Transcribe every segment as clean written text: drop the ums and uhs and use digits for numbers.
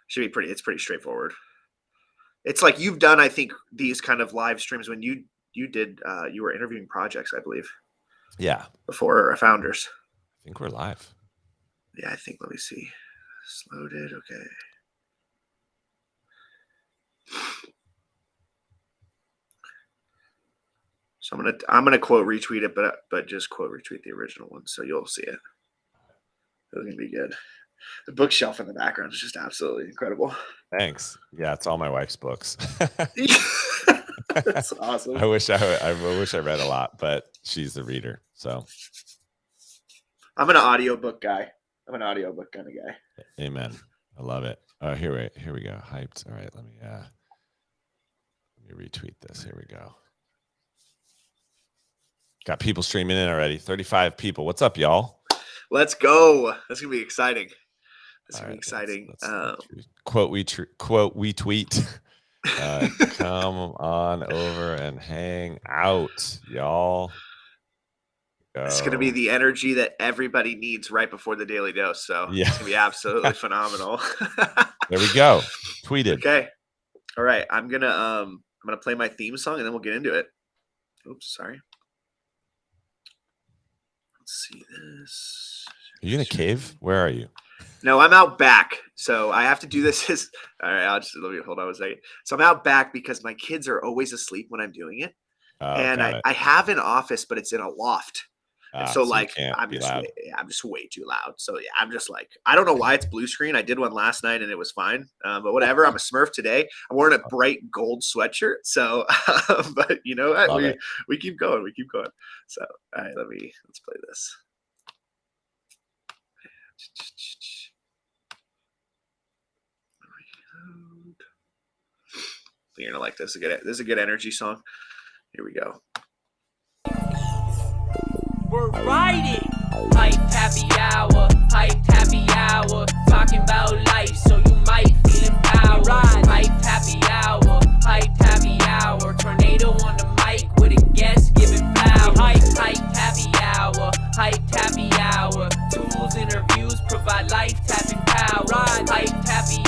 should be pretty. It's pretty straightforward. It's like you've done, I think, these kind of live streams when you did you were interviewing projects, I believe, Yeah, before founders. I think we're live. Yeah, I think. Let me see. It's loaded. Okay. So I'm gonna quote retweet it, but just quote retweet the original one, so you'll see it. It's gonna be good. The bookshelf in the background is just absolutely incredible. Thanks. Yeah, it's all my wife's books. That's awesome. I wish I read a lot, but she's the reader. So I'm an audiobook guy. I'm an audiobook kind of guy. amen. I love it. Here we go. Hyped. All right, let me retweet this. Here we go. Got people streaming in already. 35 people. What's up, y'all? Let's go. That's gonna be exciting. That's gonna be exciting. Let's quote we tweet. Come on over and hang out, y'all. It's going to be the energy that everybody needs right before the daily dose. So yeah. It's going to be absolutely phenomenal. There we go. Tweeted. Okay. All right. I'm going to play my theme song and then we'll get into it. Oops, sorry. Let's see this. Are you in a cave? Where are you? No, I'm out back. So I have to do this all right. Let me hold on a second. So I'm out back because my kids are always asleep when I'm doing it. And I have an office, but it's in a loft. And so like I'm just way too loud. So yeah, I'm just like, I don't know why it's blue screen. I did one last night and it was fine. But whatever. I'm a Smurf today. I'm wearing a bright gold sweatshirt. So but you know what? We keep going. We keep going. So all right, let's play this. You're gonna like this. This is a good energy song. Here we go. We're riding. Hype happy hour, talking about life, so you might feel empowered. Hype happy hour, tornado on the mic with a guest giving flowers. Hype happy hour, tools, interviews, provide life tapping power. Hype happy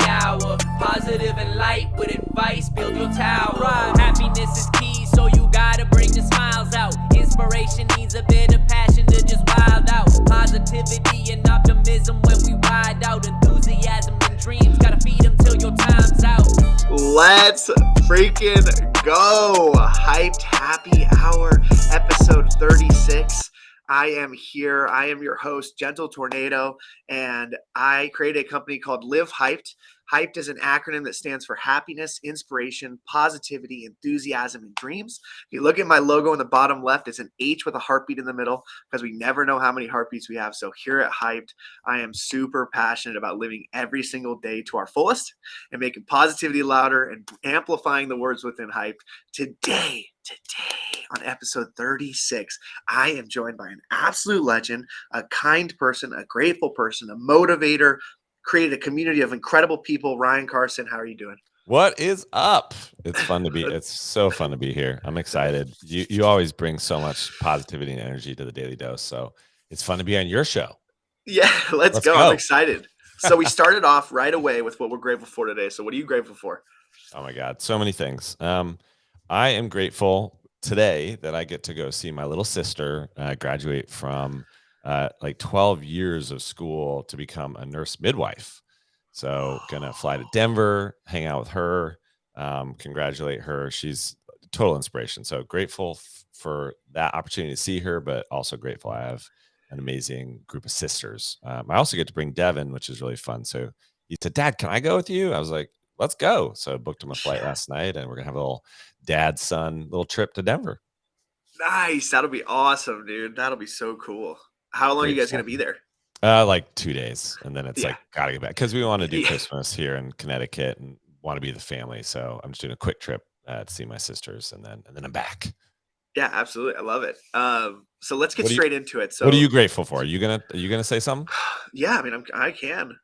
hour, positive and light with advice, build your tower. Happiness is key, so you gotta bring the smiles out. Inspiration needs a bit of passion to just wild out. Positivity and optimism when we ride out. Enthusiasm and dreams, gotta feed them till your time's out. Let's freaking go. Hyped Happy Hour, episode 36. I am here. I am your host, Gentle Tornado, and I created a company called Live Hyped. Hyped is an acronym that stands for happiness, inspiration, positivity, enthusiasm, and dreams. If you look at my logo in the bottom left, it's an H with a heartbeat in the middle because we never know how many heartbeats we have. So here at Hyped, I am super passionate about living every single day to our fullest and making positivity louder and amplifying the words within Hyped. Today, on episode 36, I am joined by an absolute legend, a kind person, a grateful person, a motivator, created a community of incredible people. Ryan CARSON, how are you doing? What is up? It's fun to be. It's so fun to be here. I'm excited. You always bring so much positivity and energy to the Daily Dose, so it's fun to be on your show. Yeah, let's go. I'm excited. So we started off right away with what we're grateful for today. So what are you grateful for? Oh my God, so many things. I am grateful today that I get to go see my little sister graduate from like 12 years of school to become a nurse midwife. So gonna fly to Denver, hang out with her, congratulate her. She's a total inspiration. So grateful for that opportunity to see her, but also grateful I have an amazing group of sisters. I also get to bring Devin, which is really fun. So he said, "Dad, can I go with you?" I was like, "Let's go." So I booked him a flight last night, and we're gonna have a little dad-son little trip to Denver. Nice. That'll be awesome, dude. That'll be so cool. How long are you guys going to be there? Like 2 days, and then it's like gotta get back because we want to do Christmas here in Connecticut and want to be the family. So I'm just doing a quick trip to see my sisters, and then I'm back. Yeah, absolutely. I love it. So let's get straight into it. So what are you grateful for? Are you gonna say something? Yeah, I mean, I can.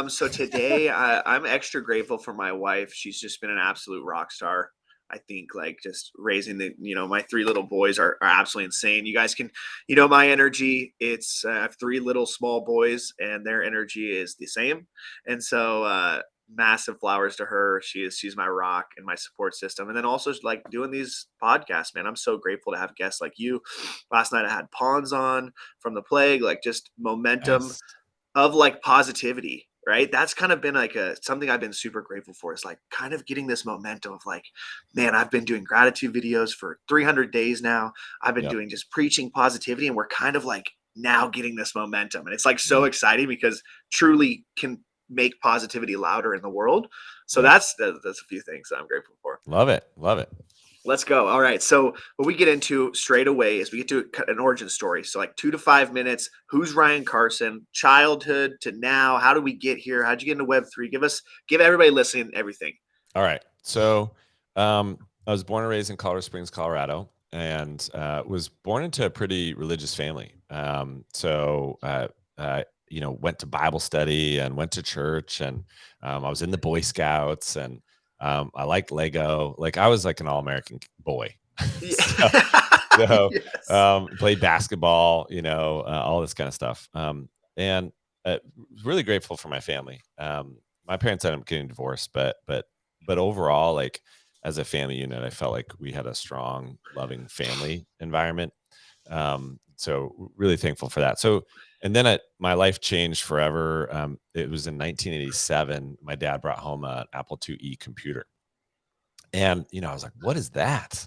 So today I'm extra grateful for my wife. She's just been an absolute rock star. I think like just raising my three little boys are absolutely insane. You guys can, my energy, I have three little small boys and their energy is the same. And so, massive flowers to her. She's my rock and my support system. And then also like doing these podcasts, man, I'm so grateful to have guests like you. Last night I had Pawns on from the Plague, like just momentum Yes. of like positivity, right? That's kind of been like something I've been super grateful for, is like kind of getting this momentum of like, man, I've been doing gratitude videos for 300 days now. I've been Yep. doing just preaching positivity, and we're kind of like now getting this momentum. And it's like so Yeah. exciting because truly can make positivity louder in the world. So Yep. that's a few things that I'm grateful for. Love it. Love it. Let's go. All right. So what we get into straight away is we get to an origin story. So like 2 to 5 minutes. Who's Ryan Carson? Childhood to now. How do we get here? How'd you get into Web3? Give everybody listening everything. All right. So I was born and raised in Colorado Springs, Colorado, and was born into a pretty religious family. Went to Bible study and went to church, and I was in the Boy Scouts, and I liked Lego. Like I was like an all-American boy. so so Yes. played basketball, all this kind of stuff. And really grateful for my family. My parents ended up getting divorced, but overall, like as a family unit, I felt like we had a strong, loving family environment. So really thankful for that. So, and then my life changed forever. It was in 1987. My dad brought home an Apple IIe computer, and I was like, "What is that?"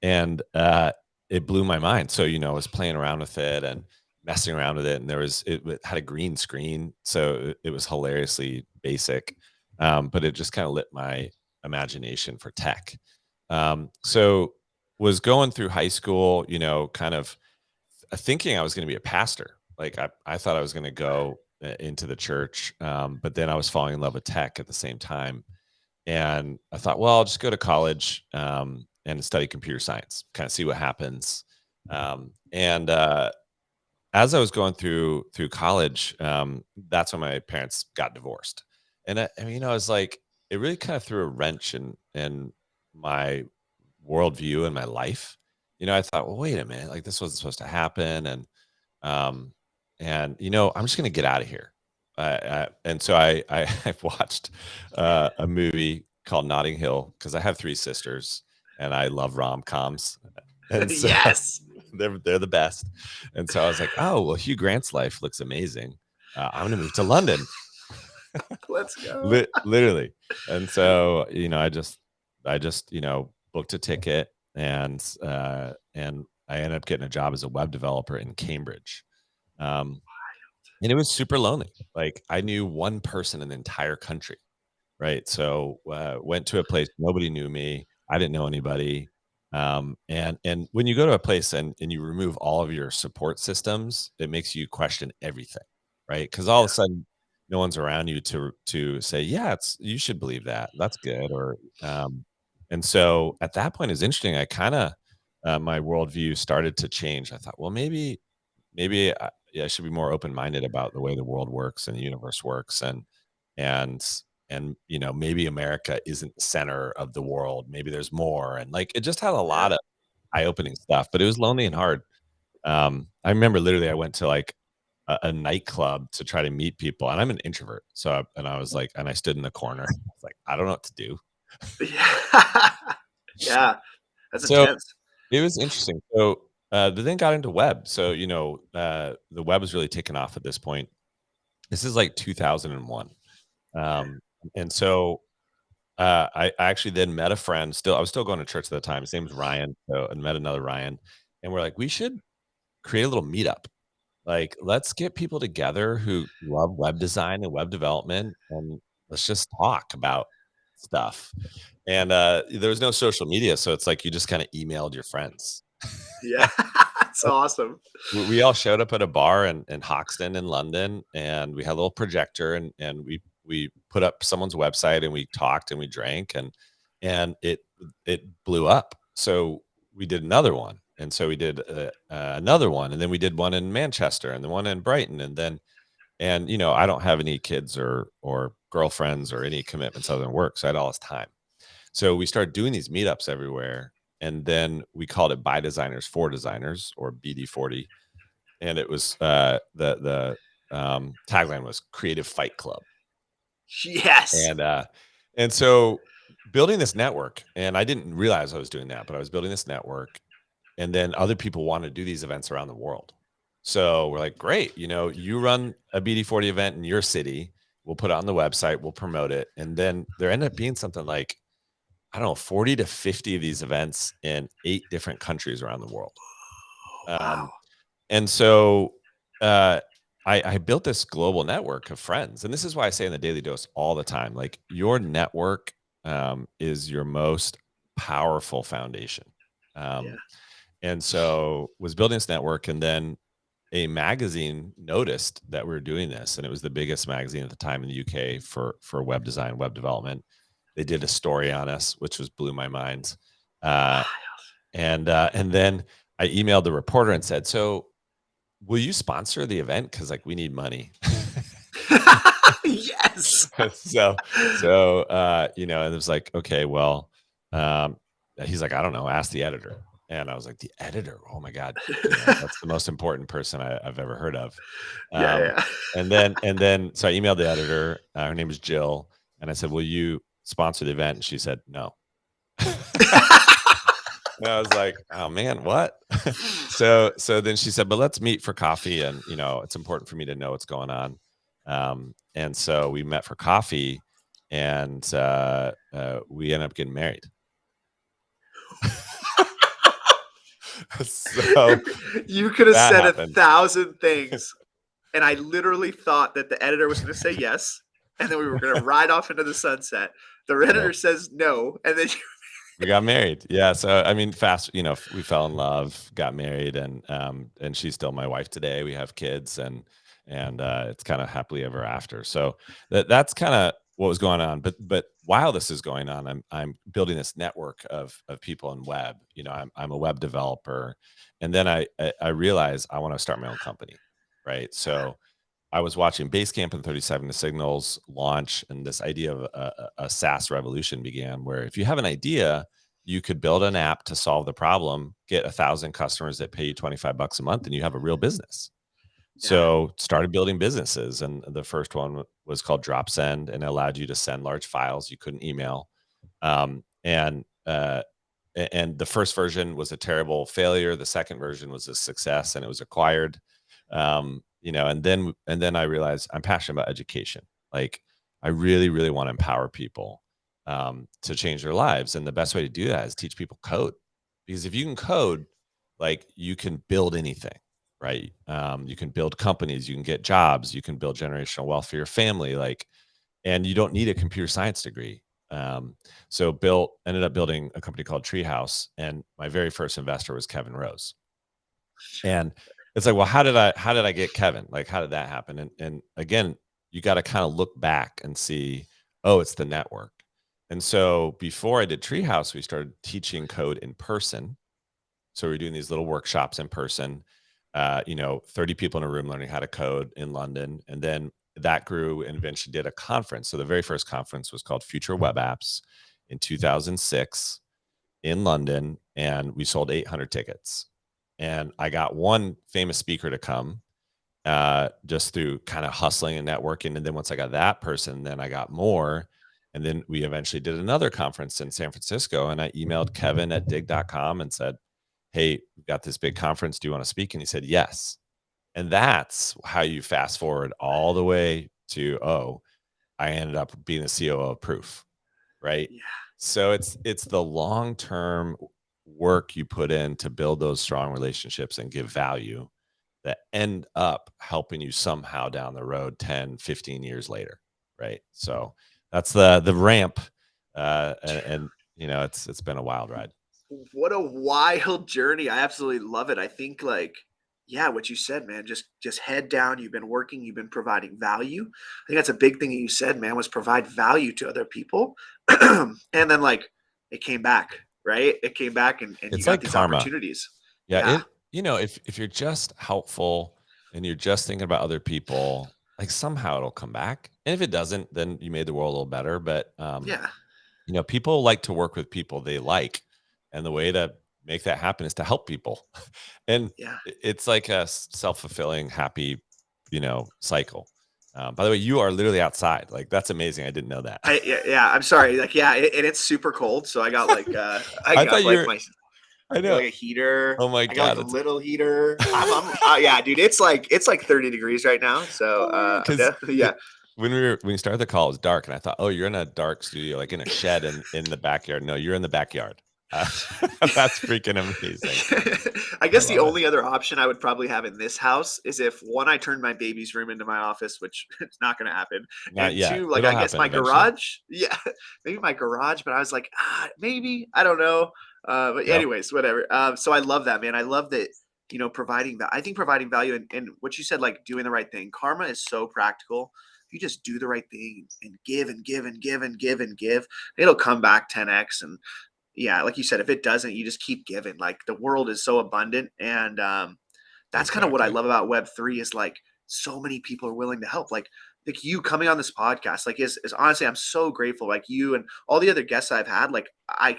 And it blew my mind. So I was playing around with it and messing around with it, and it had a green screen, so it was hilariously basic, but it just kind of lit my imagination for tech. So was going through high school, kind of thinking I was going to be a pastor. Like I thought I was going to go into the church, but then I was falling in love with tech at the same time. And I thought, well, I'll just go to college and study computer science, kind of see what happens. And as I was going through college, that's when my parents got divorced, and I mean, I was like, it really kind of threw a wrench in my worldview and my life. I thought, well, wait a minute, like this wasn't supposed to happen, um, and I'm just gonna get out of here. And so I watched a movie called Notting Hill because I have three sisters and I love rom coms, and so Yes. they're the best. And so I was like, oh well, Hugh Grant's life looks amazing. I'm gonna move to London, Let's go. literally. And so I just booked a ticket, and I ended up getting a job as a web developer in Cambridge. Um, and it was super lonely. Like I knew one person in the entire country, right? So went to a place, nobody knew me. I didn't know anybody. And when you go to a place and you remove all of your support systems, it makes you question everything, right? Because all of a sudden, no one's around you to say, yeah, you should believe that. That's good. And so at that point, it's interesting. I kind of my worldview started to change. I thought, well, maybe yeah, I should be more open minded about the way the world works and the universe works, and maybe America isn't the center of the world. Maybe there's more, and like it just had a lot Yeah. of eye opening stuff, but it was lonely and hard. I remember literally I went to like a nightclub to try to meet people, and I'm an introvert, and I was like, and I stood in the corner. I was like, I don't know what to do. Yeah. Yeah. That's So intense. it was interesting. So but then got into web. So the web was really taken off at this point. This is like 2001. Okay. Um, and so I actually then met a friend. I was still going to church at the time. His name was Ryan. So I met another Ryan, and we're like, we should create a little meetup. Like, let's get people together who love web design and web development, and let's just talk about stuff. And there was no social media, so it's like you just kind of emailed your friends. Yeah. That's awesome. We all showed up at a bar in Hoxton in London, and we had a little projector, and we put up someone's website, and we talked and we drank, and it blew up. So we did another one, and so we did another one, and then we did one in Manchester, and then one in Brighton, and I don't have any kids or girlfriends or any commitments other than work, so I had all this time. So we started doing these meetups everywhere. And then we called it By Designers for Designers, or BD40. And it was the tagline was Creative Fight Club. Yes. And so building this network, and I didn't realize I was doing that, but I was building this network, and then other people wanted to do these events around the world. So we're like, great, you run a BD40 event in your city, we'll put it on the website, we'll promote it. And then there ended up being something like, I don't know, 40 to 50 of these events in 8 different countries around the world. Wow. And so I built this global network of friends. And this is why I say in the Daily Dose all the time, like, your network is your most powerful foundation. Yeah. And so was building this network, and then a magazine noticed that we were doing this, and it was the biggest magazine at the time in the UK for web design, web development. They did a story on us, which blew my mind. And then I emailed the reporter and said, "So, will you sponsor the event? Because, like, we need money." Yes. so and it was like, okay, well, he's like, I don't know, ask the editor. And I was like, the editor? Oh my God, that's the most important person I've ever heard of. Yeah. And then so I emailed the editor. Her name is Jill, and I said, will you sponsor the event? And she said no. And I was like, oh man, what? So then she said, but let's meet for coffee, and it's important for me to know what's going on. And so we met for coffee, and we ended up getting married. So you could have that said happened. 1,000 things, and I literally thought that the editor was going to say yes, and then we were going to ride off into the sunset. The editor says no, and then we got married. Yeah. So, I mean, fast, we fell in love, got married, and she's still my wife today. We have kids, and it's kind of happily ever after. So that's kind of what was going on. But while this is going on, I'm building this network of people in web. I'm a web developer, and then I realized I want to start my own company. Right. So I was watching Basecamp and 37 Signals launch, and this idea of a SaaS revolution began, where if you have an idea, you could build an app to solve the problem, get 1,000 customers that pay you $25 a month, and you have a real business. Yeah. So started building businesses, and the first one was called DropSend, and it allowed you to send large files you couldn't email. And the first version was a terrible failure. The second version was a success, and it was acquired. And then I realized I'm passionate about education. Like, I really, really want to empower people to change their lives. And the best way to do that is teach people code. Because if you can code, like, you can build anything, right? You can build companies, you can get jobs, you can build generational wealth for your family, and you don't need a computer science degree. So ended up building a company called Treehouse, and my very first investor was Kevin Rose. And it's like, well, how did I get Kevin? Like, how did that happen? And again, you got to kind of look back and see, oh, it's the network. And so before I did Treehouse, we started teaching code in person. So we're doing these little workshops in person, 30 people in a room learning how to code in London. And then that grew and eventually did a conference. So the very first conference was called Future Web Apps in 2006 in London, and we sold 800 tickets. And I got one famous speaker to come just through kind of hustling and networking. And then once I got that person, then I got more. And then we eventually did another conference in San Francisco. And I emailed Kevin at dig.com and said, hey, we've got this big conference. Do you want to speak? And he said, yes. And that's how you fast forward all the way to, I ended up being the COO of Proof. Right. Yeah. So it's the long-term work you put in to build those strong relationships and give value that end up helping you somehow down the road 10, 15 years later. Right. So that's the ramp. And it's been a wild ride. What a wild journey. I absolutely love it. I think, like, yeah, what you said, man, just head down. You've been working, you've been providing value. I think that's a big thing that you said, man, was provide value to other people. And then, like, it came back, right? It came back, and you It's got like these karma. opportunities. Yeah. If you're just helpful and you're just thinking about other people, like, somehow it'll come back. And if it doesn't, then you made the world a little better. But Yeah. people like to work with people they like, and the way to make that happen is to help people. And Yeah. it's like a self-fulfilling, happy, cycle. By the way, you are literally outside. Like, that's amazing. I didn't know that. Yeah, I'm sorry. Like, yeah, and it's super cold, so I got like I thought you were. I I got know. like a heater. Oh my I got God. like a little heater. Yeah, dude, it's like 30 degrees right now. So Because yeah. when we started the call, it was dark, and I thought, oh, you're in a dark studio, like in a shed in the backyard. No, you're in the backyard. That's freaking amazing. I I guess the love it. only other option I would probably have in this house is if one, I turned my baby's room into my office, which it's not going to happen, Not and yet. two, like It'll I guess happen my eventually. garage. Yeah, maybe my garage. But I was like, maybe I don't know. But Yep. anyways, whatever. So I love that, man. I love that. Providing that. I think providing value and what you said, like doing the right thing. Karma is so practical. If you just do the right thing and give and give and give and give and give, it'll come back 10x. And yeah, like you said, if it doesn't, you just keep giving. Like the world is so abundant, and that's kind of what I Exactly. love about Web3 is like so many people are willing to help. Like you coming on this podcast, like is honestly, I'm so grateful. Like you and all the other guests I've had, like I'm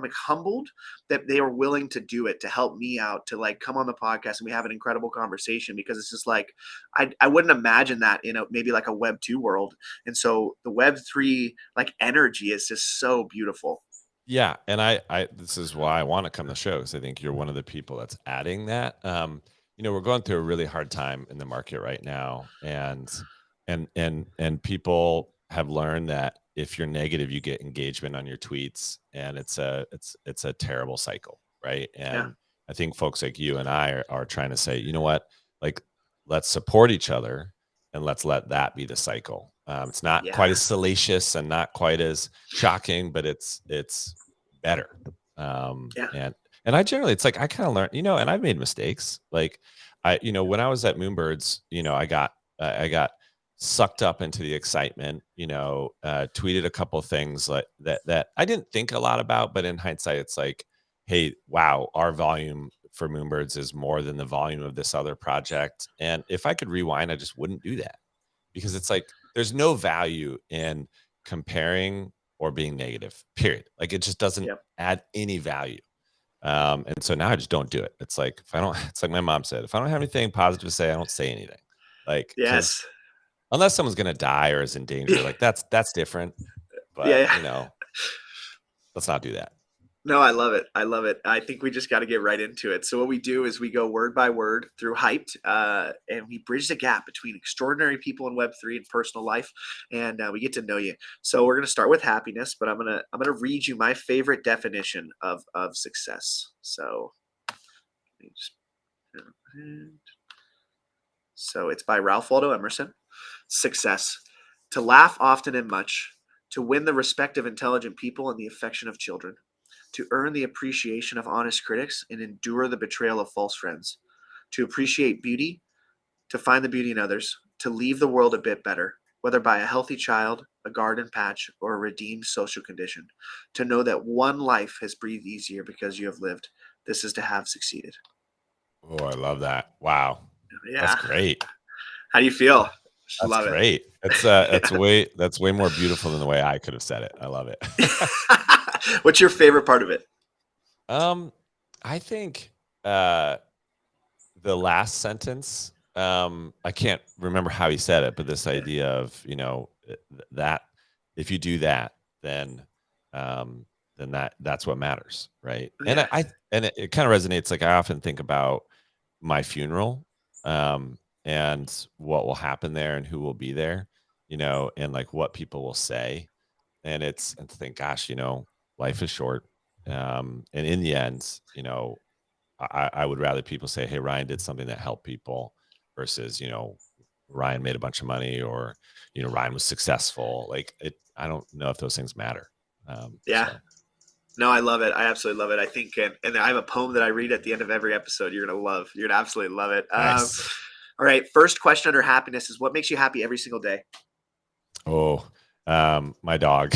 like humbled that they were willing to do it to help me out, to like come on the podcast and we have an incredible conversation, because it's just like I wouldn't imagine that in maybe like a Web2 world. And so the Web3 like energy is just so beautiful. Yeah, and I this is why I want to come to the show, because I think you're one of the people that's adding that. We're going through a really hard time in the market right now, and people have learned that if you're negative, you get engagement on your tweets, and it's a terrible cycle, right? Yeah. And I think folks like you and I are trying to say, you know what, like, let's support each other, and let's let that be the cycle. It's not quite Yeah. as salacious and not quite as shocking, but it's better. Yeah. And I generally, it's like I kind of learned, and I've made mistakes. Like when I was at Moonbirds, I got sucked up into the excitement. Tweeted a couple of things like that I didn't think a lot about, but in hindsight, it's like, hey, wow, our volume for Moonbirds is more than the volume of this other project. And if I could rewind, I just wouldn't do that, because it's like there's no value in comparing or being negative, period. Like, it just doesn't Yep. add any value. And so now I just don't do it. It's like, it's like my mom said, if I don't have anything positive to say, I don't say anything. Like, because Yes. unless someone's going to die or is in danger, like that's different. But, Yeah. let's not do that. No, I love it. I love it. I think we just got to get right into it. So what we do is we go word by word through Hyped, and we bridge the gap between extraordinary people in Web3 and personal life, and we get to know you. So we're gonna start with happiness, but I'm gonna read you my favorite definition of success. So, let me just- so it's by Ralph Waldo Emerson. Success: to laugh often and much, to win the respect of intelligent people and the affection of children, to earn the appreciation of honest critics and endure the betrayal of false friends, to appreciate beauty, to find the beauty in others, to leave the world a bit better, whether by a healthy child, a garden patch, or a redeemed social condition, to know that one life has breathed easier because you have lived. This is to have succeeded. Oh, I love that. Wow. Yeah. That's great. How do you feel? Just That's love great. That's way more beautiful than the way I could have said it. I love it. it. What's your favorite part of it? I think the last sentence, I can't remember how he said it, but this idea of, that if you do that, then that's what matters, right? Yeah. And it kind of resonates. Like, I often think about my funeral, and what will happen there and who will be there, and like what people will say. And to think, gosh, life is short. And in the end, I would rather people say, hey, Ryan did something that helped people, versus, Ryan made a bunch of money, or, Ryan was successful. Like, I don't know if those things matter. Yeah. So. No, I love it. I absolutely love it. I think, and I have a poem that I read at the end of every episode. You're going to love. You're going to absolutely love it. Nice. All right. First question under happiness is, what makes you happy every single day? Oh, my dog.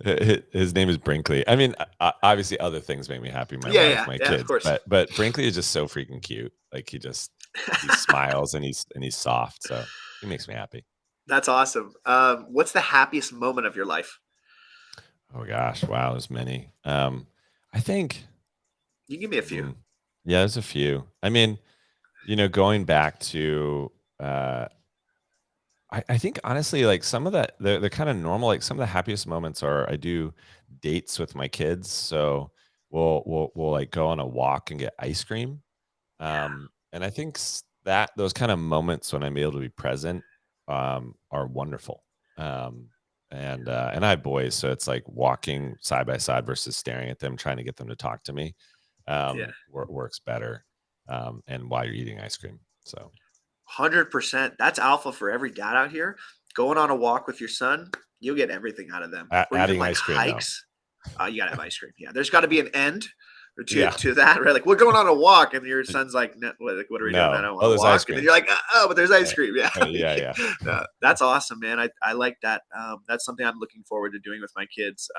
His name is Brinkley. I mean, obviously other things make me happy. My wife, my kids, of course. but Brinkley is just so freaking cute. Like, he smiles, and he's soft. So he makes me happy. That's awesome. What's the happiest moment of your life? Oh gosh, wow, there's many. I think, You can give me a few. hmm, yeah, there's a few. I mean, going back to, uh, I think honestly, like some of that, they're kind of normal. Like some of the happiest moments are I do dates with my kids, so we'll like go on a walk and get ice cream. Yeah, And I think that those kind of moments when I'm able to be present are wonderful. Um, and I have boys, so it's like walking side by side versus staring at them, trying to get them to talk to me. yeah. Works better. And while you're eating ice cream, so 100%. That's alpha for every dad out here. Going on a walk with your son, you'll get everything out of them. Or even adding like ice cream though, hikes. You gotta have ice cream. Yeah, there's got to be an end to yeah, to that, right? Like we're going on a walk, and your son's like, no, what are we doing, man? I no, don't want oh, to there's ice walk. And then cream, you're like, oh, but there's ice cream. Yeah, yeah, yeah. no, that's awesome, man. I like that. That's something I'm looking forward to doing with my kids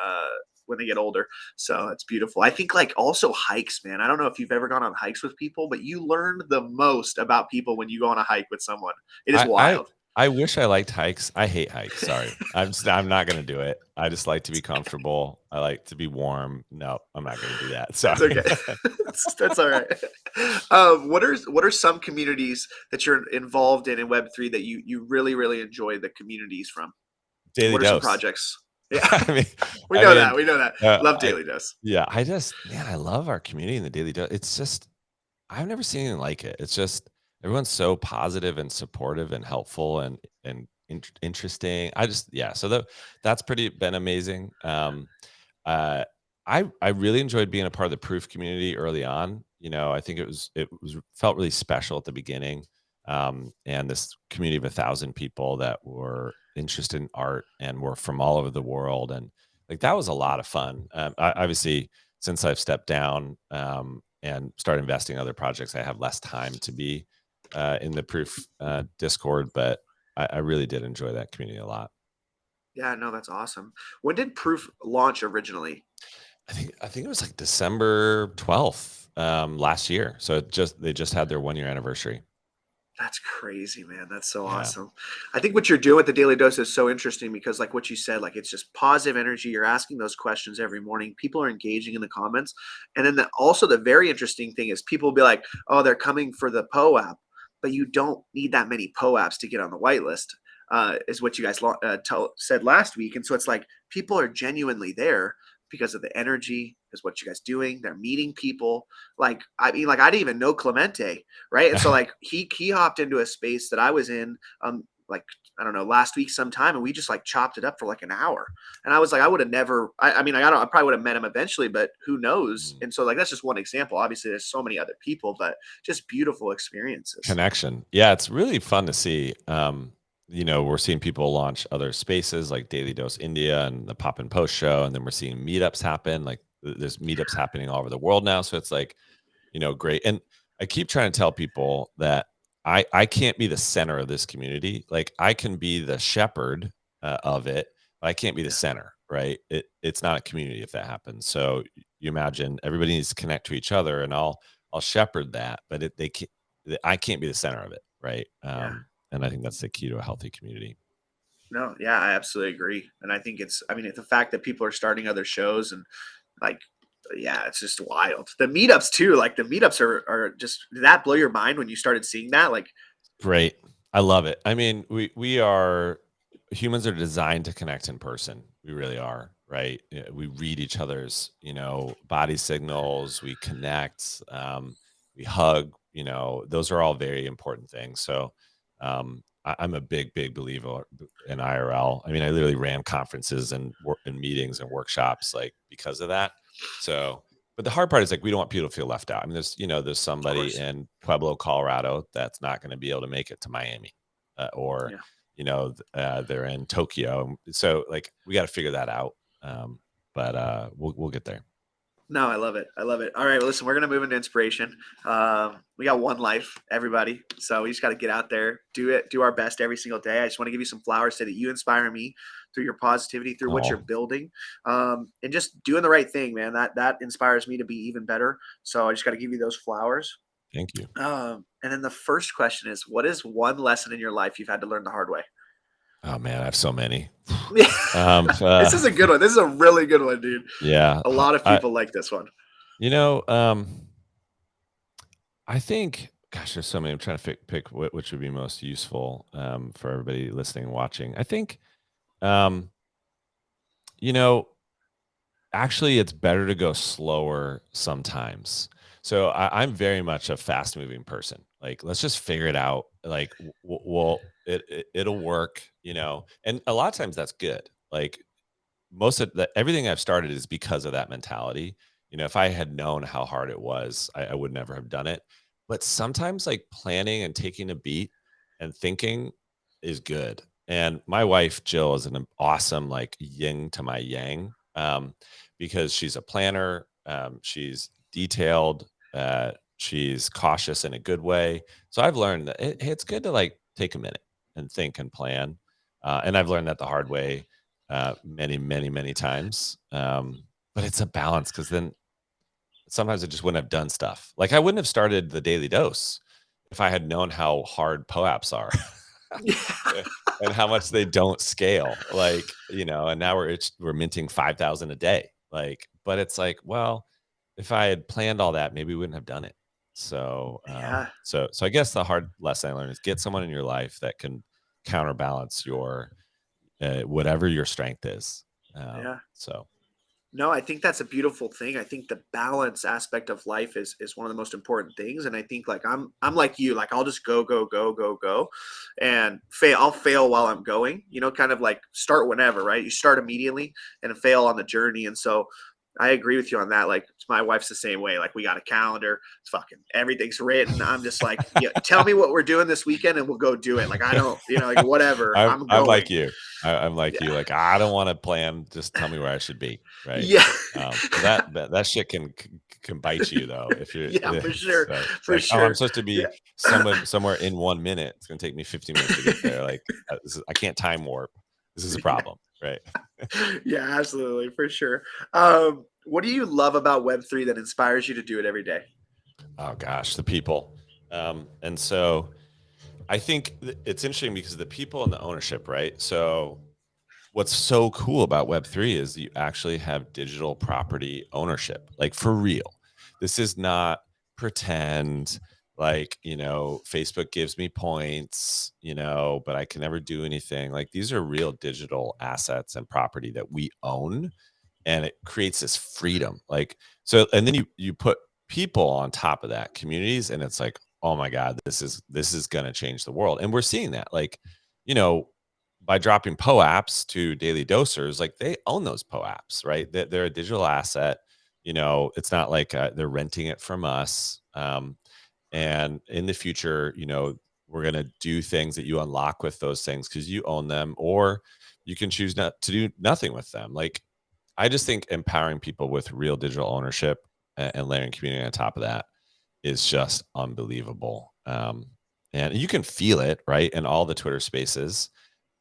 when they get older. So that's beautiful. I think like also hikes, man. I don't know if you've ever gone on hikes with people, but you learn the most about people when you go on a hike with someone. It is I I wild. I wish I liked hikes. I hate hikes. Sorry, I'm not gonna do it. I just like to be comfortable. I like to be warm. No, I'm not gonna do that. That's Sorry. okay. That's all right. What are some communities that you're involved in Web3 that you really enjoy the communities from? Daily What are some dose. projects? Yeah, I mean, we I know mean, that. We know that. Love I Daily Dose. yeah, I just man, I love our community in the daily dose. It's just I've never seen anything like it. It's just everyone's so positive and supportive and helpful and interesting. I just yeah, so that's pretty been amazing. Uh, I really enjoyed being a part of the proof community early on. I think it was felt really special at the beginning. And this community of 1,000 people that were interested in art and were from all over the world, and like that was a lot of fun. Obviously, since I've stepped down and started investing in other projects, I have less time to be in the proof Discord, but I really did enjoy that community a lot. Yeah, no, that's awesome. When did Proof launch originally? I think it was like December 12th, last year. So they just had their 1 year anniversary. That's crazy, man. That's so Yeah. awesome. I think what you're doing with the daily dose is so interesting because, like what you said, like it's just positive energy. You're asking those questions every morning. People are engaging in the comments, and then also the very interesting thing is people will be like, "Oh, they're coming for the PO app," but you don't need that many PO apps to get on the whitelist. Is what you guys said last week, and so it's like people are genuinely there because of the energy. Is what you guys doing? They're meeting people. Like I mean, like I didn't even know Clemente, right? And so like he hopped into a space that I was in, like I don't know, last week sometime, and we just like chopped it up for like an hour. And I was like, I would have never. I mean, I probably would have met him eventually, but who knows? Mhm. And so like that's just one example. Obviously, there's so many other people, but just beautiful experiences. Connection. Yeah, it's really fun to see. We're seeing people launch other spaces like Daily Dose India and the Pop and Post show, and then we're seeing meetups happen. Like there's meetups happening all over the world now. So it's like, great. And I keep trying to tell people that I can't be the center of this community. Like I can be the shepherd of it, but I can't be the Yeah, center, right? It's not a community if that happens. So you imagine everybody needs to connect to each other, and I'll shepherd that, but I can't be the center of it, right? yeah. And I think that's the key to a healthy community. No, yeah, I absolutely agree. And I think I mean, the fact that people are starting other shows and like, yeah, it's just wild. The meetups too, like the meetups are just, did that blow your mind when you started seeing that? Like, Great. I love it. I mean, we are humans are designed to connect in person. We really are, right? Yeah, we read each other's, body signals, we connect, we hug, those are all very important things. So I'm a big believer in IRL. I mean, I literally ran conferences and meetings and workshops like because of that. So but the hard part is like we don't want people to feel left out. I mean, there's of somebody course. in Pueblo, Colorado, that's not going to be able to make it to Miami, or Yeah. they're in Tokyo. So like we got to figure that out. But we'll get there. No, I love it. I love it. All right. Well, listen, we're going to move into inspiration. We got one life, everybody. So we just got to get out there, do it, do our best every single day. I just want to give you some flowers, say that you inspire me through your positivity, through what you're Oh, building, and just doing the right thing, man. That inspires me to be even better. So I just got to give you those flowers. thank you. And then the first question is, what is one lesson in your life you've had to learn the hard way? Oh man, I have so many. This is a good one. This is a really good one, dude. Yeah, A lot of I, people like this one. you know, I think, gosh, there's so many. I'm trying to pick which would be most useful for everybody listening and watching. I think, um, you know, actually, it's better to go slower sometimes. So I'm very much a fast moving person. Like, let's just figure it out. Like, it'll work, and a lot of times that's good. Like, most of the everything I've started is because of that mentality. If I had known how hard it was, I would never have done it. But sometimes like planning and taking a beat and thinking is good. And my wife Jill is an awesome like yin to my yang, because she's a planner. She's detailed. She's cautious in a good way. So I've learned that it's good to like take a minute and think and plan. And I've learned that the hard way many, many, many times. But it's a balance because then sometimes I just wouldn't have done stuff. Like I wouldn't have started the daily dose if I had known how hard POAPs are and how much they don't scale. Like, and now we're minting 5,000 a day. Like, but it's like, well, if I had planned all that, maybe we wouldn't have done it. So, Yeah. so I guess the hard lesson I learned is get someone in your life that can counterbalance your whatever your strength is. Yeah. So No, I think that's a beautiful thing. I think the balance aspect of life is one of the most important things. And I think like I'm like you, like I'll just go, go, go, go, go and fail. I'll fail while I'm going, kind of like start whenever, right? You start immediately and fail on the journey. And so I agree with you on that. Like my wife's the same way. Like we got a calendar, it's fucking everything's written. I'm just like, yeah, tell me what we're doing this weekend and we'll go do it. Like I don't, like whatever. I'm I'm going. like you. I'm like you. Yeah. Like I don't want to plan. Just tell me where I should be. Right. Yeah. That shit can bite you though if you're Yeah, for sure. so For like, oh, I'm sure. supposed to Yeah. be somewhere in 1 minute. It's gonna take me 15 minutes to get there. Like I can't time warp. This is a problem, right? Yeah, absolutely, for sure. What do you love about Web3 that inspires you to do it every day? Oh gosh, the people. And so I think it's interesting because the people and the ownership, right? So what's so cool about Web3 is you actually have digital property ownership, like for real. This is not pretend, like, Facebook gives me points, but I can never do anything. Like these are real digital assets and property that we own, and it creates this freedom. Like, so, and then you put people on top of that, communities, and it's like, oh my God, this is going to change the world. And we're seeing that, like, you know, by dropping POAPs to daily dosers, like they own those POAPs, right? They're a digital asset. It's not like they're renting it from us. And in the future, we're going to do things that you unlock with those things because you own them, or you can choose not to do nothing with them. Like, I just think empowering people with real digital ownership and layering community on top of that is just unbelievable. And you can feel it, right? In all the Twitter spaces,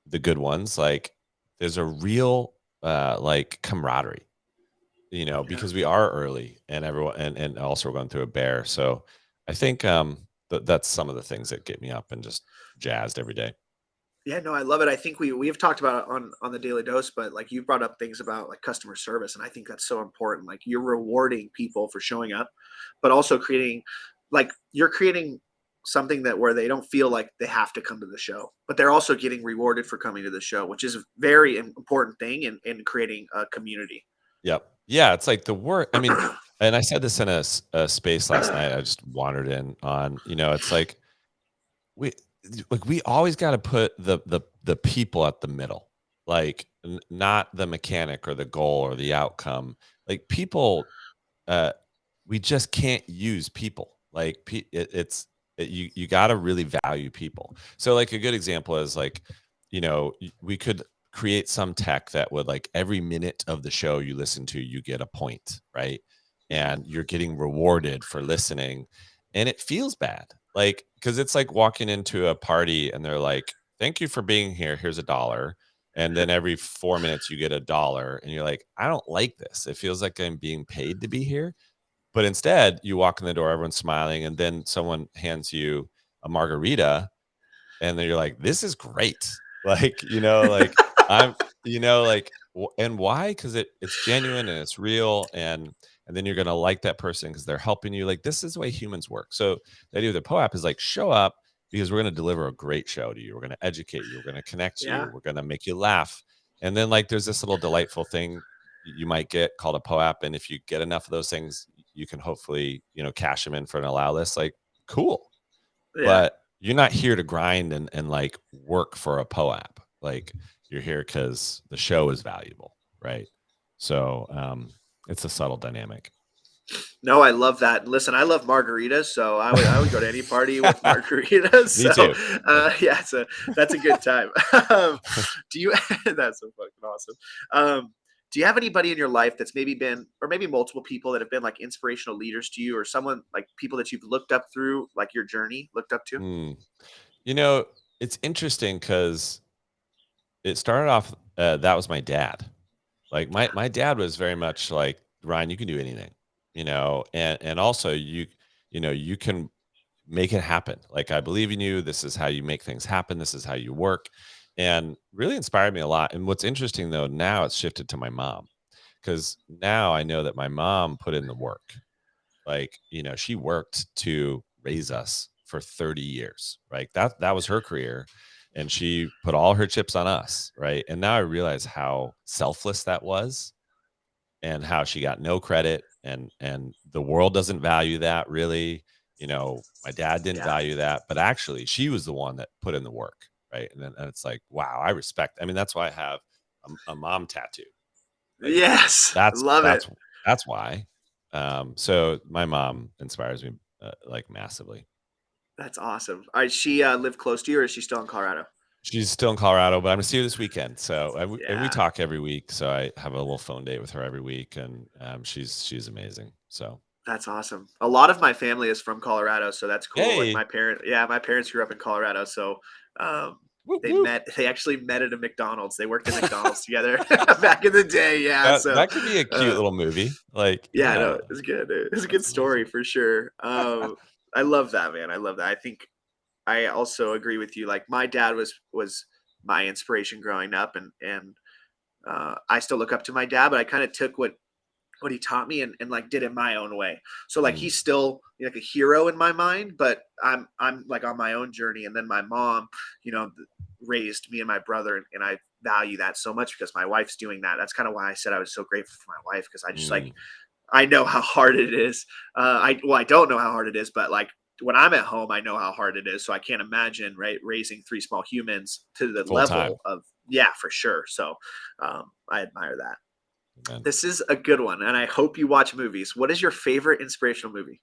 the good ones, like there's a real like camaraderie, Yeah. because we are early and everyone, and also we're going through a bear. So I think that's some of the things that get me up and just jazzed every day. Yeah, no, I love it. I think we've talked about it on the Daily Dose, but like you brought up things about like customer service, and I think that's so important. Like you're rewarding people for showing up, but also you're creating something that where they don't feel like they have to come to the show, but they're also getting rewarded for coming to the show, which is a very important thing in creating a community. Yep. Yeah, it's like the word. I mean, and I said this in a space last night. I just wandered in on, it's like we we always got to put the people at the middle, like not the mechanic or the goal or the outcome. Like people, uh, we just can't use people. Like you got to really value people. So like a good example is like, we could create some tech that would, like, every minute of the show you listen to, you get a point, right? And you're getting rewarded for listening, and it feels bad, like, because it's like walking into a party and they're like, thank you for being here, here's $1. And then every 4 minutes you get $1, and you're like, I don't like this, it feels like I'm being paid to be here. But instead, you walk in the door, everyone's smiling, and then someone hands you a margarita, and then you're like, this is great. Like, I'm, and why? Because it's genuine and it's real, and then you're gonna like that person because they're helping you. Like, this is the way humans work. So the idea of the POAP is like, show up because we're gonna deliver a great show to you. We're gonna educate you. We're gonna connect you. Yeah. We're gonna make you laugh. And then like there's this little delightful thing you might get called a POAP, and if you get enough of those things, you can hopefully cash them in for an allow list. Like, cool. Yeah. But you're not here to grind and like work for a POAP. Like, you're here because the show is valuable, right? So it's a subtle dynamic. No, I love that. Listen, I love margaritas, so I would go to any party with margaritas. Me too. Yeah, that's a good time. Do you? That's so fucking awesome. Do you have anybody in your life that's maybe been, or maybe multiple people that have been like inspirational leaders to you, or someone like people that you've looked up through, like your journey, looked up to? Mm. You know, it's interesting because it started off. That was my dad. Like my dad was very much like, Ryan, you can do anything, and also you can make it happen. Like, I believe in you. This is how you make things happen. This is how you work, and really inspired me a lot. And what's interesting though, now it's shifted to my mom, because now I know that my mom put in the work. Like, she worked to raise us for 30 years, right? That was her career, and she put all her chips on us, right? And now I realize how selfless that was, and how she got no credit, and the world doesn't value that, really. My dad didn't Yeah. value that, but actually she was the one that put in the work, right? And it's like, wow, I respect. I mean, that's why I have a mom tattoo. Like, Yes, that's love it. that's why. So my mom inspires me like massively. That's awesome. All right, she lived close to you, or is she still in Colorado? She's still in Colorado, but I'm gonna see her this weekend. So and we Yeah, talk every week. So I have a little phone date with her every week, and she's amazing. So that's awesome. A lot of my family is from Colorado, so that's cool. Like hey, my parents grew up in Colorado, so um, whoop, whoop. they actually met at a McDonald's. They worked at McDonald's together back in the day. Yeah, so That could be a cute little movie. Like, yeah, yeah, no, it's good. It's a good that's story amazing. for sure. I love that, man. I love that. I think I also agree with you. Like, my dad was my inspiration growing up, and I still look up to my dad, but I kind of took what he taught me and like did it my own way. So like Mm, he's still like a hero in my mind, but I'm like on my own journey. And then my mom, raised me and my brother, and I value that so much because my wife's doing that. That's kind of why I said I was so grateful for my wife, because I just like mm, I know how hard it is. I don't know how hard it is, but like when I'm at home, I know how hard it is. So I can't imagine, right, raising three small humans to the full time, level of, yeah, for sure. So I admire that. man. This is a good one, and I hope you watch movies. What is your favorite inspirational movie?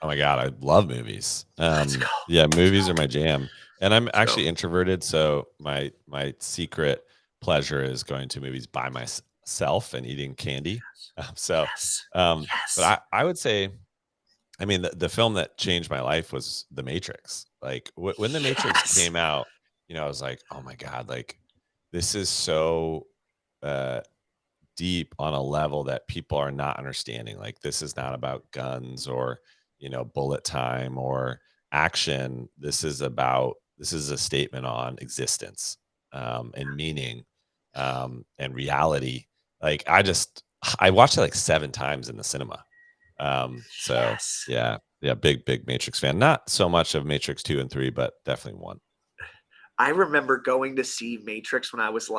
Oh my God, I love movies. Let's go. Yeah, Let's movies go. are my jam. And I'm Let's go. actually introverted, so my secret pleasure is going to movies by myself and eating candy. So, Yes. but Yes. I would say, I mean, the film that changed my life was The Matrix. Like, when The Matrix Yes. came out, I was like, oh my God, like, this is so uh deep on a level that people are not understanding. Like, this is not about guns or, bullet time or action. This is a statement on existence, and meaning, and reality. Like, I watched it like 7 times in the cinema. So Yes. yeah, yeah, big Matrix fan. Not so much of Matrix 2 and 3, but definitely one. I remember going to see Matrix when I was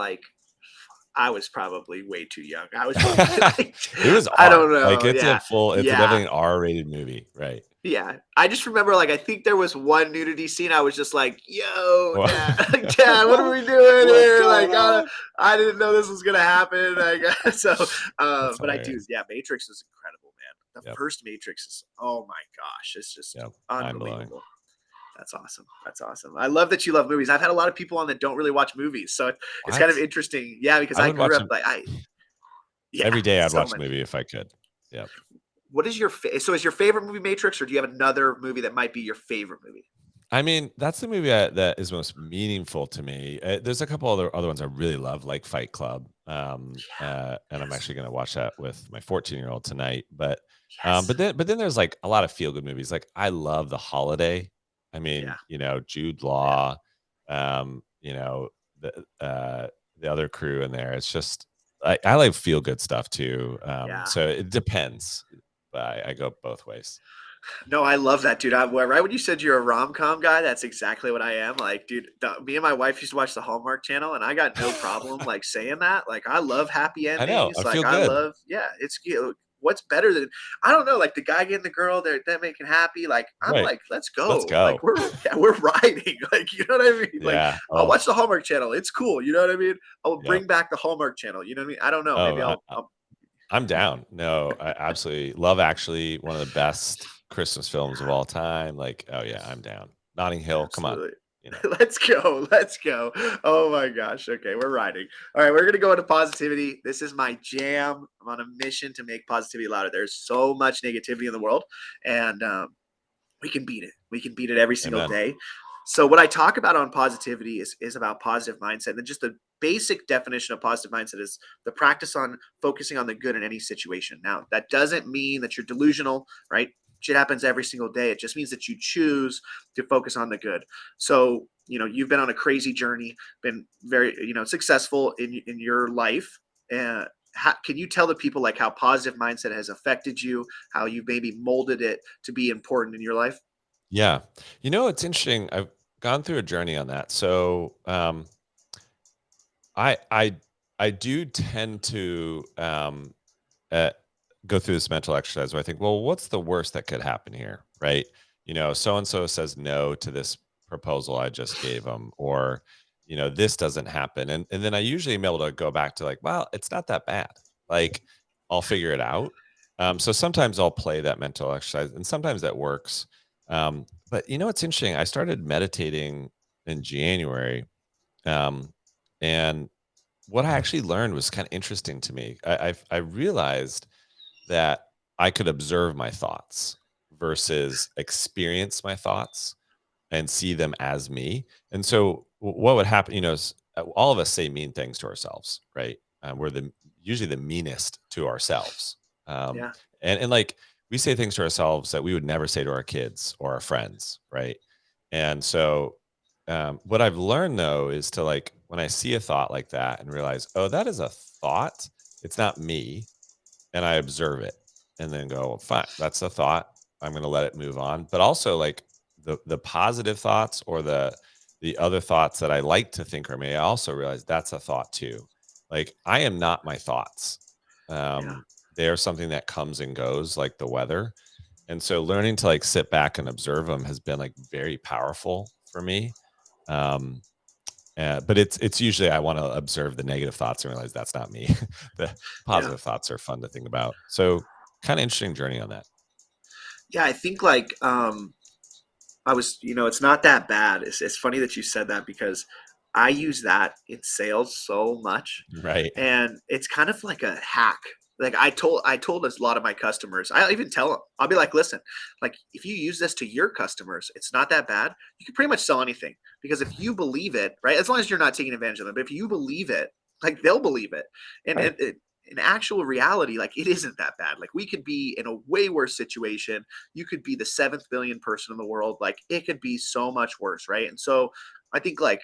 probably way too young. I was probably like, It was I don't R. Like, know. Yeah. it's Yeah. definitely an R-rated movie, right? Yeah. I just remember, like, I think there was one nudity scene. I was just like, yo, What dad, like, dad, what are we doing what's here? Like, going on? I didn't know this was going to happen. Like, so, That's but I do. hilarious. Yeah. Matrix is incredible, man. The Yep, first Matrix is, oh my gosh, it's just yep, mind-blowing. unbelievable. That's awesome. That's awesome. I love that you love movies. I've had a lot of people on that don't really watch movies, so it's kind of What? interesting. Yeah, because I I would grew watch up them like yeah, every day. I'd so watch a many. movie if I could. Yep. What is your so is your favorite movie Matrix, or do you have another movie that might be your favorite movie? I mean, that's the movie that is most meaningful to me. There's a couple other ones I really love, like Fight Club. And I'm Yes. actually going to watch that with my 14-year-old tonight. But Yes. but then there's like a lot of feel good movies. Like, I love The Holiday. I Yeah. mean, Jude Yeah. Law, um, you know, the other crew in there. It's just I like feel good stuff too. Yeah. So it depends, but I go both ways. No, I love that, dude. Right when you said you're a rom-com guy, that's exactly what I am. Like, dude, me and my wife used to watch the Hallmark Channel, and I got no problem like saying that. Like, I love happy I know. endings. I Like, feel I good. love, yeah. What's better than I don't know, like the guy getting the girl, they're making happy. Like, I'm Right. like, let's go. Let's go. Like, we're riding. Like, you know what I mean? Like, Yeah. I'll Oh, watch the Hallmark Channel. It's cool. You know what I mean? I'll yep. bring back the Hallmark Channel. You know what I mean? I don't know. Maybe Oh, I'll I'm down. No, I absolutely Love Actually, one of the best Christmas films of all time. Like, oh yeah, I'm down. Notting Hill, come on. absolutely. You know. Let's go. Let's go. Oh my gosh. Okay, we're riding. All right, we're going to go into positivity. This is my jam. I'm on a mission to make positivity louder. There's so much negativity in the world, and we can beat it. We can beat it every single Amen. day. So what I talk about on positivity is about positive mindset. And just the basic definition of positive mindset is the practice on focusing on the good in any situation. Now, that doesn't mean that you're delusional, right? Shit happens every single day. It just means that you choose to focus on the good. So, you've been on a crazy journey, been very, successful in your life. Can you tell the people like how positive mindset has affected you, how you maybe molded it to be important in your life? Yeah. It's interesting. I've gone through a journey on that. So I I I do tend to uh, go through this mental exercise where I think, well, what's the worst that could happen here, right? So and so says no to this proposal I just gave them, or this doesn't happen, and then I usually am able to go back to like, well, it's not that bad. Like, I'll figure it out. So sometimes I'll play that mental exercise, and sometimes that works. But it's interesting. I started meditating in January, um, and what I actually learned was kind of interesting to me. I realized that I could observe my thoughts versus experience my thoughts and see them as me. And so, what would happen? Is, all of us say mean things to ourselves, right? We're usually the meanest to ourselves, um, Yeah, and like we say things to ourselves that we would never say to our kids or our friends, right? And so, what I've learned though is to, like, when I see a thought like that and realize, oh, that is a thought. It's not me, and I observe it and then go, fine, that's a thought. I'm going to let it move on. But also, like, the positive thoughts or the other thoughts that I like to think are me, I also realize that's a thought too. Like, I am not my thoughts. yeah, They are something that comes and goes, like the weather. And so learning to, like, sit back and observe them has been, like, very powerful for me. Um, but it's usually I want to observe the negative thoughts and realize that's not me. The yeah, positive thoughts are fun to think about. So, kind of interesting journey on that. yeah. I think like it's not that bad. It's funny that you said that because I use that in sales so much, Right. and it's kind of like a hack. Like I told a lot of my customers. I even tell them. I'll be like, listen, like if you use this to your customers, it's not that bad. You can pretty much sell anything because if you believe it, right? As long as you're not taking advantage of them, but if you believe it, like they'll believe it, and Right. in actual reality, like it isn't that bad. Like we could be in a way worse situation. You could be the seventh billion person in the world. Like it could be so much worse, right? And so I think like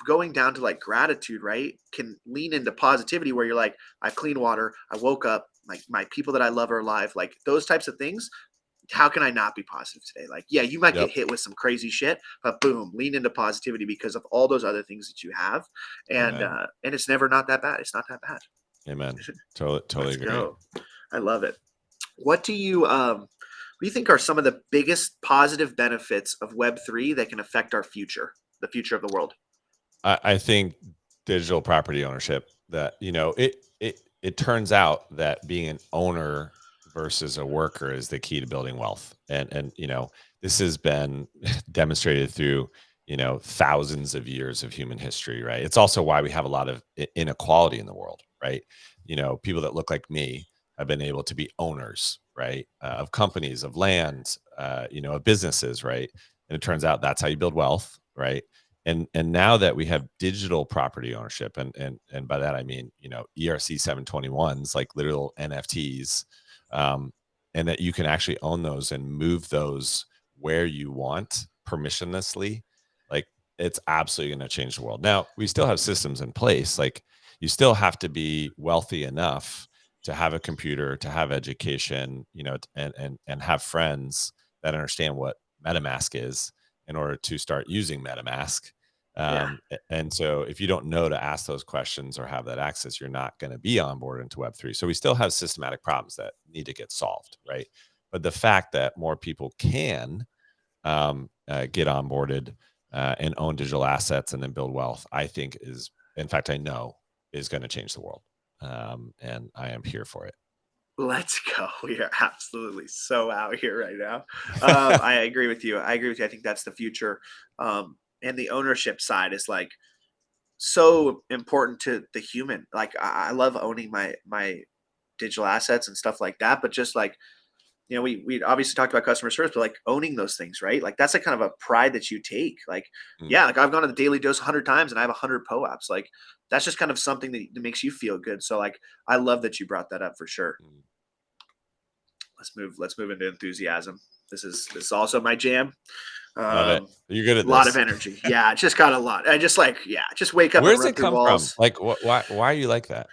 going down to like gratitude, right, can lean into positivity where you're like, I have clean water, I woke up, like my people that I love are alive, like those types of things. How can I not be positive today? Like, yeah, you might get Yep. hit with some crazy shit, but boom, lean into positivity because of all those other things that you have, Amen. and it's never not that bad. It's not that bad. Amen. Totally Let's agree. go. I love it. What do you think are some of the biggest positive benefits of Web3 that can affect our future, the future of the world? I think digital property ownership, that it turns out that being an owner versus a worker is the key to building wealth. And this has been demonstrated through thousands of years of human history, right? It's also why we have a lot of inequality in the world, right? People that look like me have been able to be owners, right, of companies, of land, of businesses, right? And it turns out that's how you build wealth, right? And now that we have digital property ownership, and by that I mean ERC 721s, like literal NFTs, um, and that you can actually own those and move those where you want permissionlessly, like, it's absolutely going to change the world. Now, we still have systems in place. Like, you still have to be wealthy enough to have a computer, to have education, and have friends that understand what MetaMask is in order to start using MetaMask. Yeah. And so if you don't know to ask those questions or have that access, you're not going to be onboarded into Web3. So we still have systematic problems that need to get solved, right? But the fact that more people can get onboarded and own digital assets and then build wealth, I think is, in fact, I know is going to change the world. And I am here for it. Let's go. We are absolutely so out here right now. I agree with you. I think that's the future. And the ownership side is like so important to the human. Like I love owning my digital assets and stuff like that. But just like, we obviously talked about customer service, but like owning those things, right? Like that's a kind of a pride that you take. Like, yeah, like I've gone to the Daily Dose 100 times and I have 100 POAPs. Like that's just kind of something that makes you feel good. So like, I love that you brought that up for sure. Let's move into enthusiasm. This is also my jam. Love it. You're good at a lot this. of energy. Yeah, just got a lot. I just just wake up. Where's and run it through come walls. from? Like, why are you like that?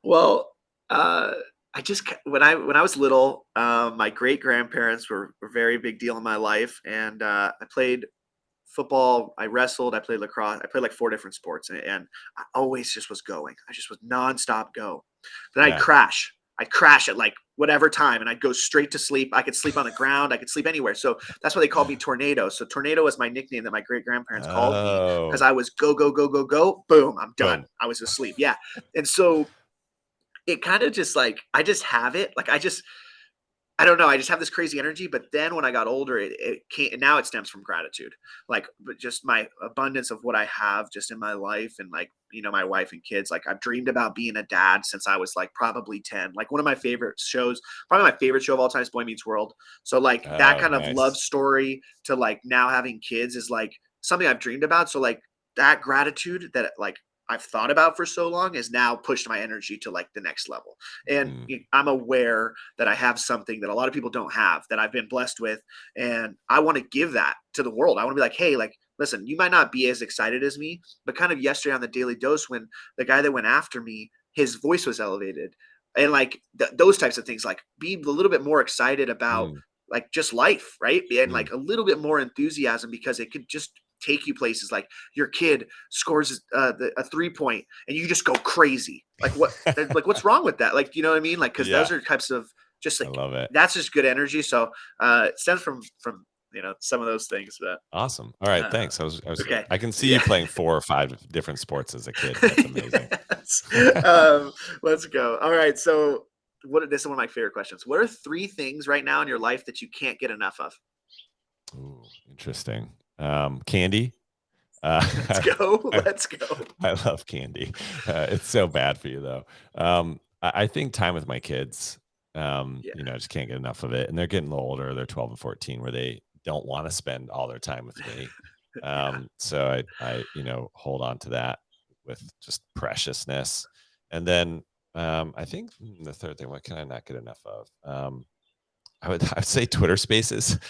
Well, I just when I was little, my great grandparents were a very big deal in my life, and I played football, I wrestled, I played lacrosse, I played like 4 different sports, and I always just was going. I just was nonstop go. Then Yeah. I'd crash at like whatever time, and I'd go straight to sleep. I could sleep on the ground, I could sleep anywhere. So that's why they called me Tornado. So Tornado was my nickname that my great grandparents called me because I was go go go go go. Boom, I'm done. Boom. I was asleep. Yeah, and so it kind of just like I just have it. Like I don't know. I just have this crazy energy. But then when I got older, it came, and now it stems from gratitude. Like, but just my abundance of what I have just in my life, and like, my wife and kids. Like, I've dreamed about being a dad since I was like probably 10. Like, one of my favorite shows, probably my favorite show of all time is Boy Meets World. So, like, that kind of love Nice. story to like now having kids is like something I've dreamed about. So, like, that gratitude that like I've thought about for so long has now pushed my energy to like the next level. And I'm aware that I have something that a lot of people don't have that I've been blessed with. And I want to give that to the world. I want to be like, hey, like, listen, you might not be as excited as me, but kind of yesterday on the Daily Dose, when the guy that went after me, his voice was elevated. And like those types of things, like be a little bit more excited about like just life, right? And like a little bit more enthusiasm because it could just take you places. Like your kid scores a 3-point and you just go crazy. Like what? Like what's wrong with that? Like, you know what I mean? Like because those are types of just like I love it. that's just good energy. So it stems from some of those things. But Awesome. All right, thanks. I was okay. I can see you playing 4 or 5 different sports as a kid. That's amazing. Let's go. All right. So this is one of my favorite questions. What are 3 things right now in your life that you can't get enough of? Ooh, interesting. Candy. Let's go. Let's go. I love candy. It's so bad for you though. I think time with my kids. I just can't get enough of it. And they're getting a little older. They're 12 and 14, where they don't want to spend all their time with me. So I hold on to that with just preciousness. And then I think the third thing, what can I not get enough of? I'd say Twitter Spaces.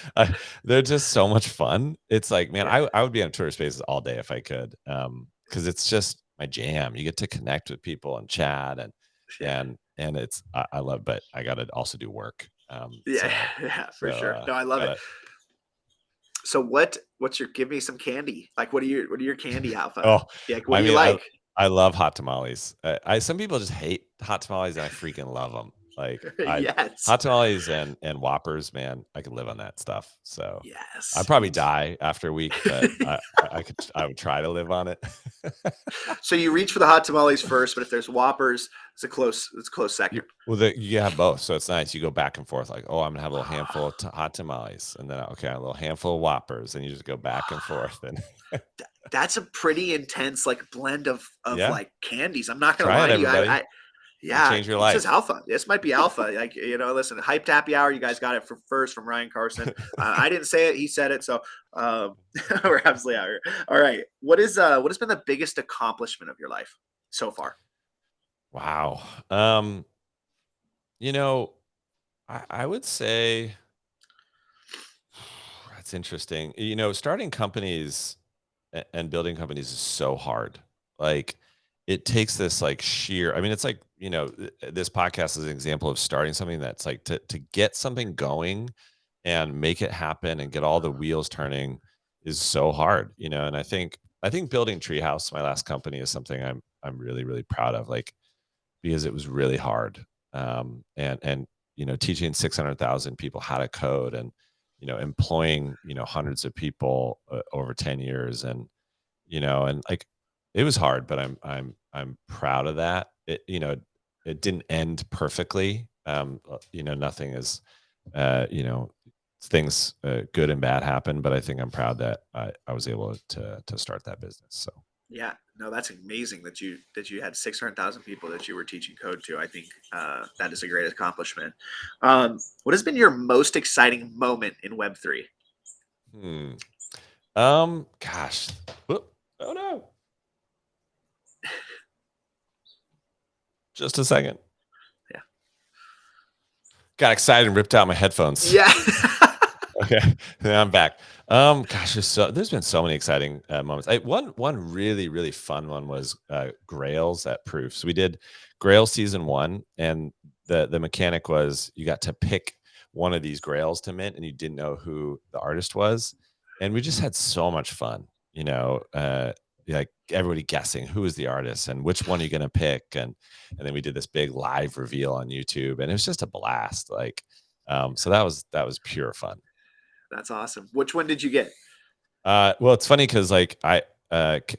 They're just so much fun. It's like, man, I would be on Twitter Spaces all day if I could, because it's just my jam. You get to connect with people and chat, and it's I love. But I got to also do work. For sure. No, I love it. So what's your give me some candy? Like what are your candy alpha? Oh, like what do you like? I love hot tamales. Some people just hate hot tamales, and I freaking love them. Like hot tamales and Whoppers, man, I could live on that stuff. So I'd probably die after a week, but I would try to live on it. So you reach for the hot tamales first, but if there's Whoppers, it's a close second. You have both, so it's nice. You go back and forth, like, oh, I'm gonna have a little handful of hot tamales, and then a little handful of Whoppers, and you just go back and forth. And that's a pretty intense like blend of like candies. I'm not gonna lie to you. Everybody. Change your life. This is alpha. This might be alpha. Like, listen, Hype Happy Hour. You guys got it first from Ryan CARSON. I didn't say it. He said it. So we're absolutely out here. All right. What has been the biggest accomplishment of your life so far? Wow. I would say that's interesting. Starting companies and building companies is so hard. Like it takes this like sheer, I mean, it's like, this podcast is an example of starting something that's like to get something going and make it happen and get all the wheels turning is so hard, and I think building Treehouse, my last company, is something I'm really, really proud of. Like because it was really hard. And teaching 600,000 people how to code and employing hundreds of people over 10 years, and like it was hard, but I'm proud of that. It didn't end perfectly. Nothing is you know things good and bad happen, but I think I'm proud that I was able to start that business. So Yeah, no, that's amazing that you had 600,000 people that you were teaching code to. I think that is a great accomplishment. What has been your most exciting moment in Web3? hmm. Gosh. Whoop. Oh no. Just a second. Yeah. Got excited and ripped out my headphones. Yeah. Okay, now I'm back. Gosh, there's been so many exciting moments. One really, really fun one was Grails at Proof. So we did Grail season 1, and the mechanic was you got to pick one of these Grails to mint, and you didn't know who the artist was, and we just had so much fun. Like everybody guessing who is the artist and which one are you going to pick, and then we did this big live reveal on YouTube, and it was just a blast. Like, so that was pure fun. That's awesome. Which one did you get? Well, it's funny because like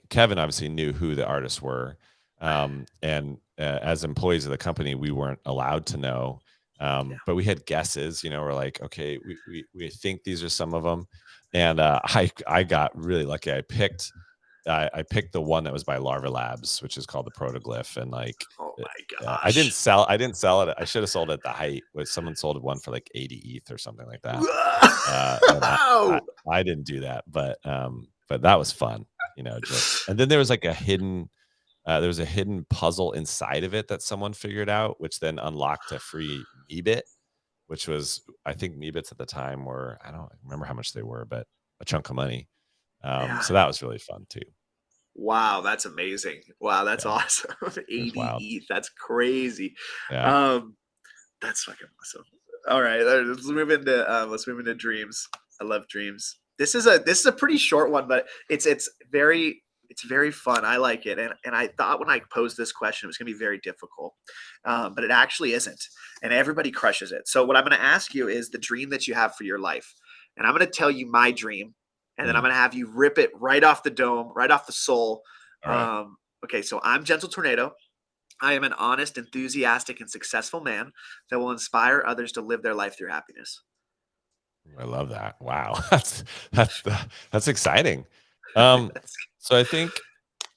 Kevin obviously knew who the artists were, and as employees of the company, we weren't allowed to know, but we had guesses. We're like, okay, we think these are some of them, and I got really lucky. I picked the one that was by Larva Labs, which is called the Protoglyph, and like, Oh my I gosh. didn't sell it. I should have sold it at the height. Someone sold one for like 80 ETH or something like that. Wow. I didn't do that, but that was fun. And then there was like a hidden puzzle inside of it that someone figured out, which then unlocked a free Meebit, which was, I think Meebits at the time were, I don't remember how much they were, but a chunk of money. Yeah. So that was really fun too. Wow, that's amazing. Wow, that's Yeah. awesome. 80 wild. ETH. That's crazy. Yeah. That's fucking awesome. All right, let's move into dreams. I love dreams. This is a pretty short one, but it's very fun. I like it, and I thought when I posed this question it was gonna be very difficult, but it actually isn't, and everybody crushes it. So what I'm gonna ask you is the dream that you have for your life, and I'm gonna tell you my dream, and then I'm gonna have you rip it right off the dome, right off the soul. All right. Okay, so I'm Gentle Tornado. I am an honest, enthusiastic, and successful man that will inspire others to live their life through happiness. I love that. Wow. That's exciting. So I think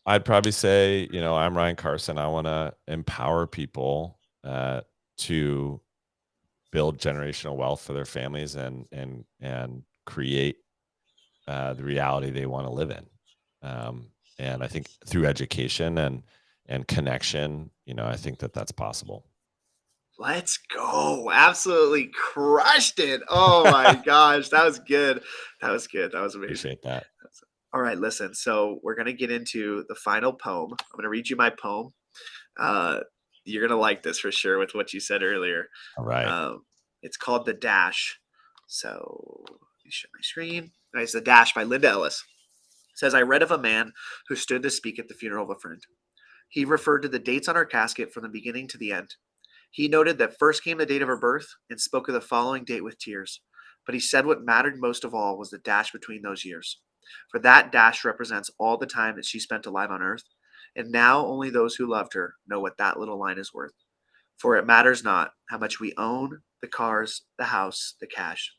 I'd probably say, I'm Ryan Carson. I want to empower people to build generational wealth for their families and create the reality they want to live in. And I think through education and connection, I think that's possible. Let's go. Absolutely crushed it. Oh my gosh. That was good. That was good. That was amazing. Appreciate that. All right, listen. So we're going to get into the final poem. I'm going to read you my poem. You're going to like this for sure with what you said earlier. All right. It's called The Dash. So let me share my screen. All right, it's The Dash by Linda Ellis. It says, I read of a man who stood to speak at the funeral of a friend. He referred to the dates on our casket from the beginning to the end. He noted that first came the date of her birth and spoke of the following date with tears. But he said what mattered most of all was the dash between those years. For that dash represents all the time that she spent alive on earth. And now only those who loved her know what that little line is worth. For it matters not how much we own, the cars, the house, the cash.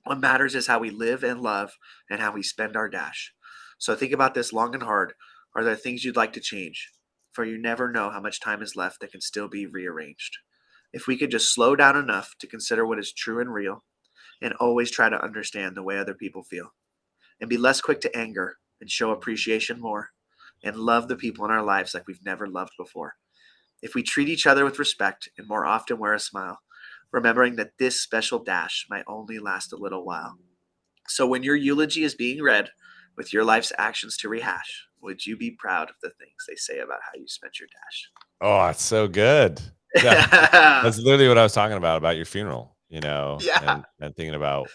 What matters is how we live and love and how we spend our dash. So think about this long and hard. Are there things you'd like to change? For you never know how much time is left that can still be rearranged. If we could just slow down enough to consider what is true and real, and always try to understand the way other people feel, and be less quick to anger and show appreciation more, and love the people in our lives like we've never loved before. If we treat each other with respect and more often wear a smile, remembering that this special dash might only last a little while. So when your eulogy is being read, with your life's actions to rehash, would you be proud of the things they say about how you spent your dash? Oh, it's so good. Yeah. That's literally what I was talking about your funeral, Yeah. and thinking about,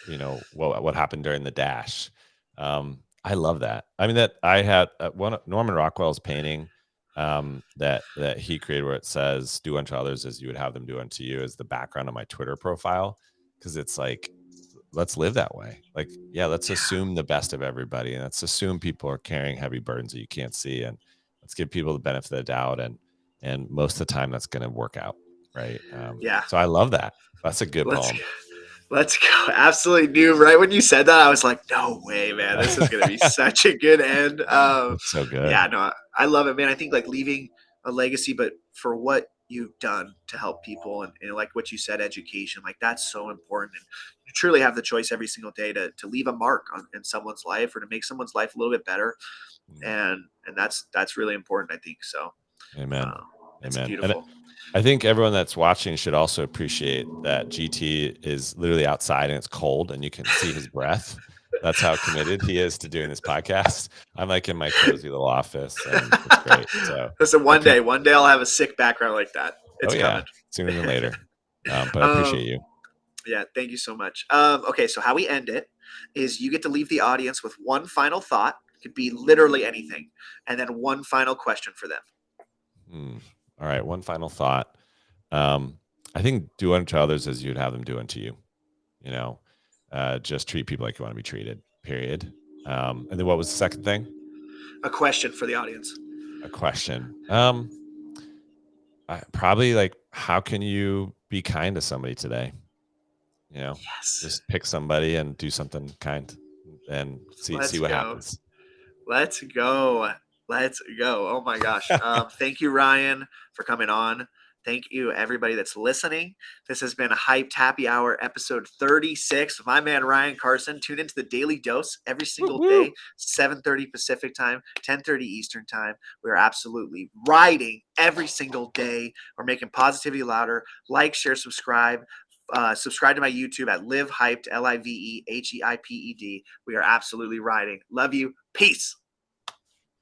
what happened during the dash. I love that. I mean, that I had one of Norman Rockwell's painting that he created, where it says, "Do unto others as you would have them do unto you," as the background of my Twitter profile, because it's like, let's live that way. Like, yeah, let's assume the best of everybody, and let's assume people are carrying heavy burdens that you can't see, and let's give people the benefit of the doubt, and most of the time that's going to work out, right? Yeah. So I love that. That's a good Let's poem. Let's go. Absolutely knew right when you said that. I was like, no way, man. This is going to be such a good end. It's so good. Yeah, no, I love it, man. I think like leaving a legacy, but for what you've done to help people and like what you said, education, like that's so important. And you truly have the choice every single day to leave a mark in someone's life or to make someone's life a little bit better. And that's really important, I think. So Amen. it's Amen. And beautiful. I think everyone that's watching should also appreciate that GT is literally outside and it's cold and you can see his breath. That's how committed he is to doing this podcast. I'm like in my cozy little office and it's great. So Listen, one day I'll have a sick background like that. It's coming. Sooner than later. But I appreciate you. Yeah, thank you so much. Okay, so how we end it is you get to leave the audience with one final thought. It could be literally anything, and then one final question for them. All right, one final thought. I think do unto others as you'd have them do unto you. Just treat people like you want to be treated, period. And then what was the second thing? A question for the audience. A question. Probably like, how can you be kind to somebody today? Yes. Just pick somebody and do something kind and see what happens. Let's go. Oh my gosh. Thank you, Ryan, for coming on. Thank you, everybody that's listening. This has been a Hyped Happy Hour, episode 36 with my man, Ryan Carson. Tune into the Daily Dose every single day, 7:30 Pacific time, 10:30 Eastern time. We're absolutely riding every single day. We're making positivity louder. Like, share, subscribe. Subscribe to my YouTube at Live Hyped, LIVEHEIPED. We are absolutely riding. Love you. Peace.